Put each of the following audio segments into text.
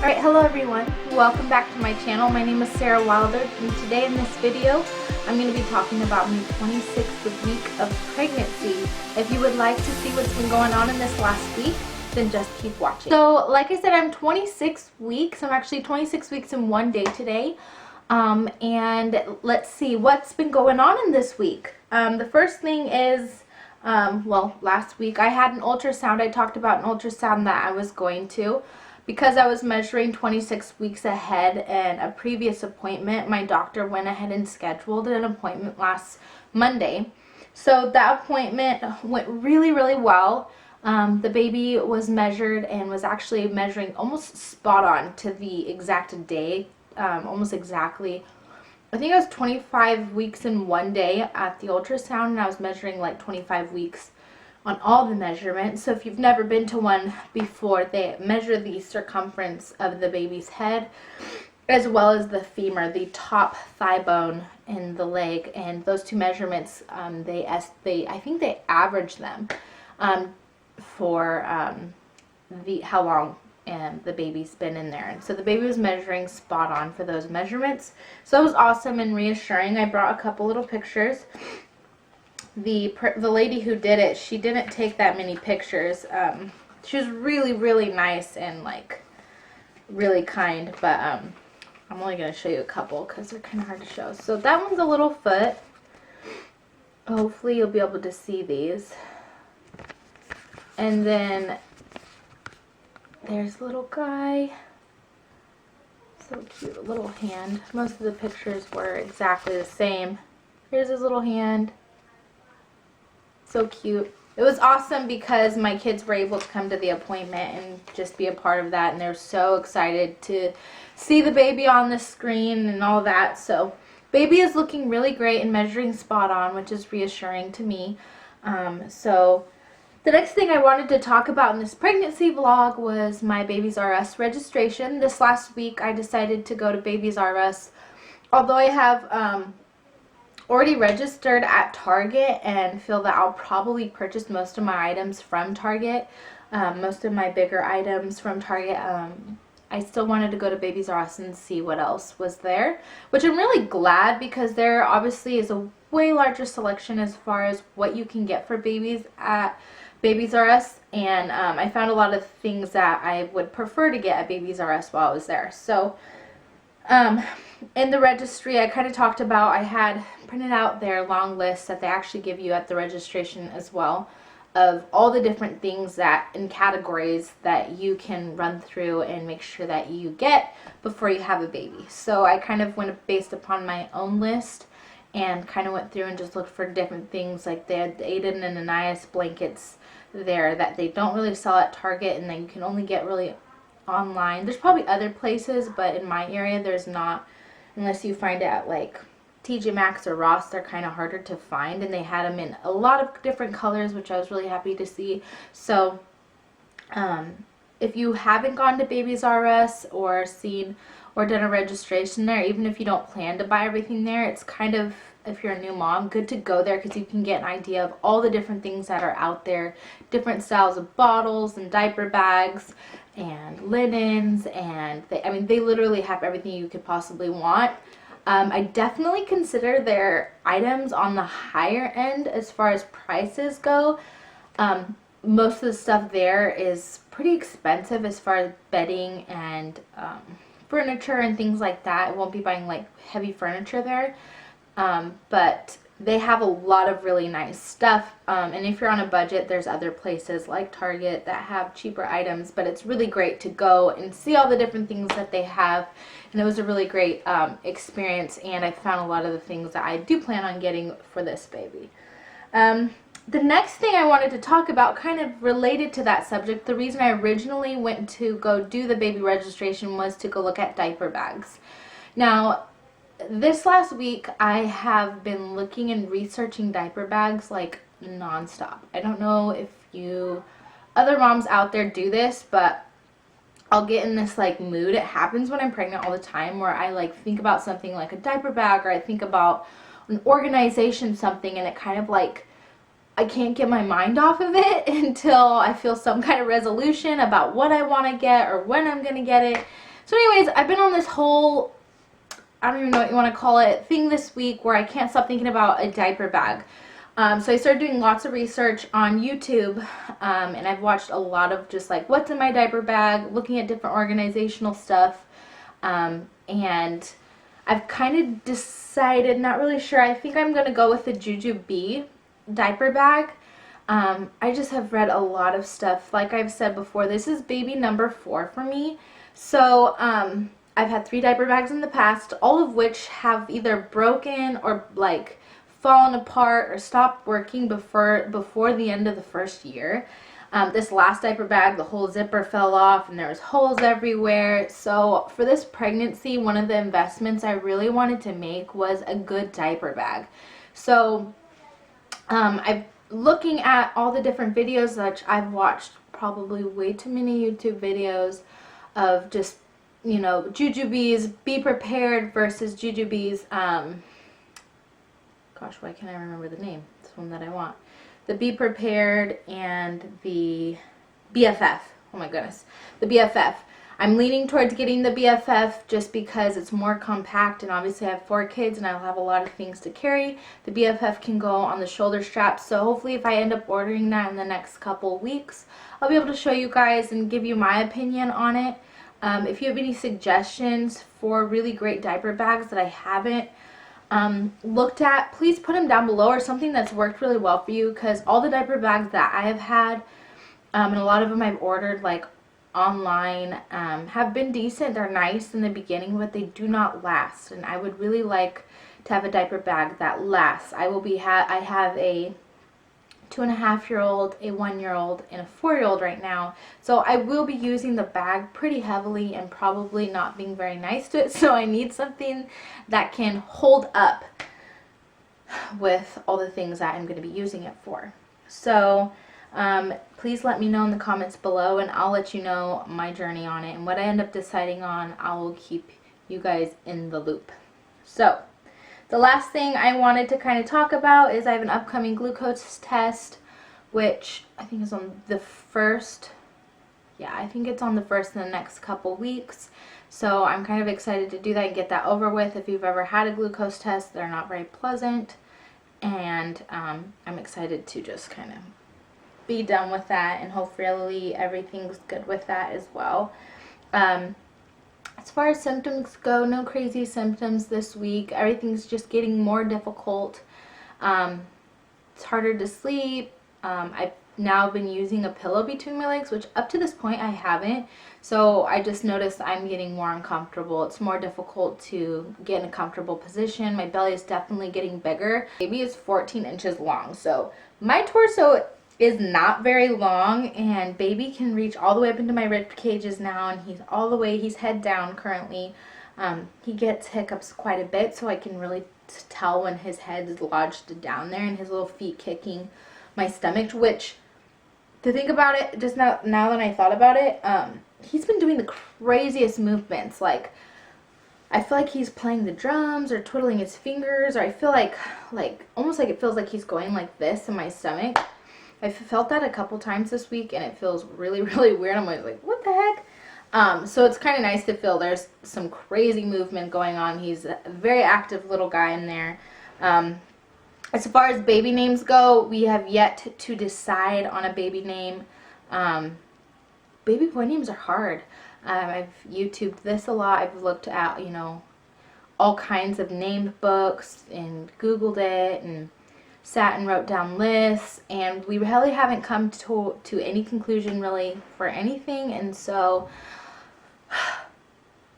Alright, hello everyone. Welcome back to my channel. My name is Sarah Wilder, and today in this video I'm going to be talking about my 26th week of pregnancy. If you would like to see what's been going on in this last week, then just keep watching. So like I said, I'm 26 weeks. I'm actually 26 weeks and 1 day today. And let's see what's been going on in this week. The first thing is, well, last week I had an ultrasound. I talked about an ultrasound that I was going to. Because I was measuring 26 weeks ahead in a previous appointment, my doctor went ahead and scheduled an appointment last Monday. So that appointment went really well. The baby was measured and was actually measuring almost spot on to the exact day, almost exactly. I think I was 25 weeks in 1 day at the ultrasound, and I was measuring like 25 weeks on all the measurements. So if you've never been to one before, they measure the circumference of the baby's head as well as the femur, the top thigh bone in the leg, and those two measurements, I think they average them for how long the baby's been in there. And so the baby was measuring spot on for those measurements. So it was awesome and reassuring. I brought a couple little pictures. The lady who did it, she didn't take that many pictures. She was really nice and like really kind, but I'm only going to show you a couple because they're kind of hard to show. So that one's a little foot. Hopefully you'll be able to see these. And then there's a little guy. So cute, a little hand. Most of the pictures were exactly the same. Here's his little hand. So cute. It was awesome because my kids were able to come to the appointment and just be a part of that, and they're so excited to see the baby on the screen and all that. So baby is looking really great and measuring spot on, which is reassuring to me. So the next thing I wanted to talk about in this pregnancy vlog was my Babies R Us registration. This last week I decided to go to Babies R Us. Although I have already registered at Target and feel that I'll probably purchase most of my items from Target, most of my bigger items from Target. I still wanted to go to Babies R Us and see what else was there, which I'm really glad because there obviously is a way larger selection as far as what you can get for babies at Babies R Us, and I found a lot of things that I would prefer to get at Babies R Us while I was there. So in the registry, I kind of talked about, I had printed out their long list that they actually give you at the registration as well, of all the different things that in categories that you can run through and make sure that you get before you have a baby. So I kind of went based upon my own list and kind of went through and just looked for different things. Like they had the Aiden and Anais blankets there that they don't really sell at Target and that you can only get really online. There's probably other places, but in my area there's not, unless you find it at like TJ Maxx or Ross. They're kind of harder to find, and they had them in a lot of different colors, which I was really happy to see. So if you haven't gone to Babies R Us or seen or done a registration there, even if you don't plan to buy everything there, it's kind of, if you're a new mom, good to go there because you can get an idea of all the different things that are out there, different styles of bottles and diaper bags and linens, and they literally have everything you could possibly want. I definitely consider their items on the higher end as far as prices go. Most of the stuff there is pretty expensive as far as bedding and furniture and things like that. I won't be buying like heavy furniture there, but they have a lot of really nice stuff, and if you're on a budget, there's other places like Target that have cheaper items, but it's really great to go and see all the different things that they have, and it was a really great experience, and I found a lot of the things that I do plan on getting for this baby. The next thing I wanted to talk about, kind of related to that subject, the reason I originally went to go do the baby registration was to go look at diaper bags. Now, this last week, I have been looking and researching diaper bags like nonstop. I don't know if you other moms out there do this, but I'll get in this like mood. It happens when I'm pregnant all the time where I like think about something like a diaper bag, or I think about an organization, something, and it kind of like I can't get my mind off of it until I feel some kind of resolution about what I want to get or when I'm going to get it. So anyways, I've been on this whole, I don't even know what you want to call it, thing this week where I can't stop thinking about a diaper bag. So I started doing lots of research on YouTube, and I've watched a lot of just like what's in my diaper bag, looking at different organizational stuff, and I've kind of decided, not really sure, I think I'm going to go with the Jujubee diaper bag. I just have read a lot of stuff. Like I've said before, this is baby number 4 for me. So I've had 3 diaper bags in the past, all of which have either broken or like fallen apart or stopped working before the end of the first year. This last diaper bag, the whole zipper fell off and there was holes everywhere. So for this pregnancy, one of the investments I really wanted to make was a good diaper bag. So I've looking at all the different videos that I've watched, probably way too many YouTube videos of just, you know, Jujubee's Be Prepared versus Jujubee's, gosh, why can't I remember the name? It's one that I want. The Be Prepared and the BFF. Oh my goodness. The BFF. I'm leaning towards getting the BFF just because it's more compact, and obviously I have 4 kids and I'll have a lot of things to carry. The BFF can go on the shoulder straps, so hopefully if I end up ordering that in the next couple weeks, I'll be able to show you guys and give you my opinion on it. If you have any suggestions for really great diaper bags that I haven't looked at, please put them down below, or something that's worked really well for you, because all the diaper bags that I have had, and a lot of them I've ordered like online, have been decent. They're nice in the beginning, but they do not last, and I would really like to have a diaper bag that lasts. I have a 2.5-year-old, a 1-year-old, and a 4-year-old right now, so I will be using the bag pretty heavily and probably not being very nice to it, so I need something that can hold up with all the things that I'm going to be using it for. So please let me know in the comments below, and I'll let you know my journey on it, and what I end up deciding on, I will keep you guys in the loop. So the last thing I wanted to kind of talk about is I have an upcoming glucose test, which I think is on the 1st. Yeah, I think it's on the 1st in the next couple weeks. So I'm kind of excited to do that and get that over with. If you've ever had a glucose test, they're not very pleasant. And I'm excited to just kind of be done with that, and hopefully everything's good with that as well. As far as symptoms go, no crazy symptoms this week. Everything's just getting more difficult. It's harder to sleep. I've now been using a pillow between my legs, which up to this point I haven't. So I just noticed I'm getting more uncomfortable. It's more difficult to get in a comfortable position. My belly is definitely getting bigger. Baby is 14 inches long, so my torso is not very long, and baby can reach all the way up into my rib cages now, and he's head down currently. He gets hiccups quite a bit, so I can really tell when his head is lodged down there and his little feet kicking my stomach, which, to think about it, just now that I thought about it, he's been doing the craziest movements. Like, I feel like he's playing the drums or twiddling his fingers, or I feel like almost like it feels like he's going like this in my stomach. I've felt that a couple times this week, and it feels really, really weird. I'm always like, what the heck? So it's kind of nice to feel there's some crazy movement going on. He's a very active little guy in there. As far as baby names go, we have yet to decide on a baby name. Baby boy names are hard. I've YouTubed this a lot. I've looked at, you know, all kinds of name books and Googled it and sat and wrote down lists, and we really haven't come to any conclusion really for anything. And so,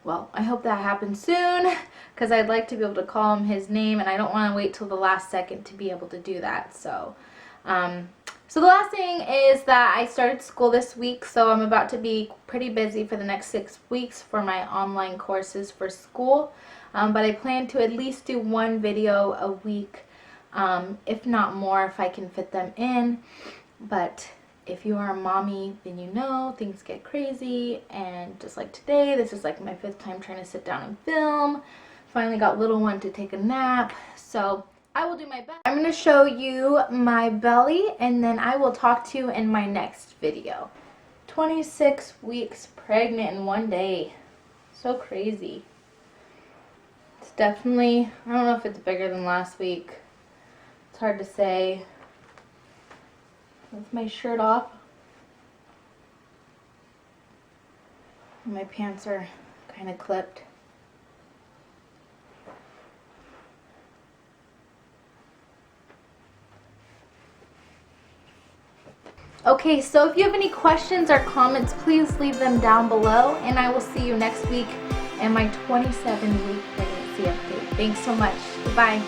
well, I hope that happens soon, because I'd like to be able to call him his name, and I don't want to wait till the last second to be able to do that. So so the last thing is that I started school this week, so I'm about to be pretty busy for the next 6 weeks for my online courses for school, but I plan to at least do 1 video a week, if not more, if I can fit them in. But if you are a mommy, then you know things get crazy, and just like today, this is like my 5th time trying to sit down and film. Finally got little one to take a nap, so I will do my best. I'm going to show you my belly, and then I will talk to you in my next video. 26 weeks pregnant in 1 day. So crazy. It's definitely, I don't know if it's bigger than last week. It's hard to say. With my shirt off. My pants are kind of clipped. Okay, so if you have any questions or comments, please leave them down below, and I will see you next week in my 27-week pregnancy update. Thanks so much. Goodbye.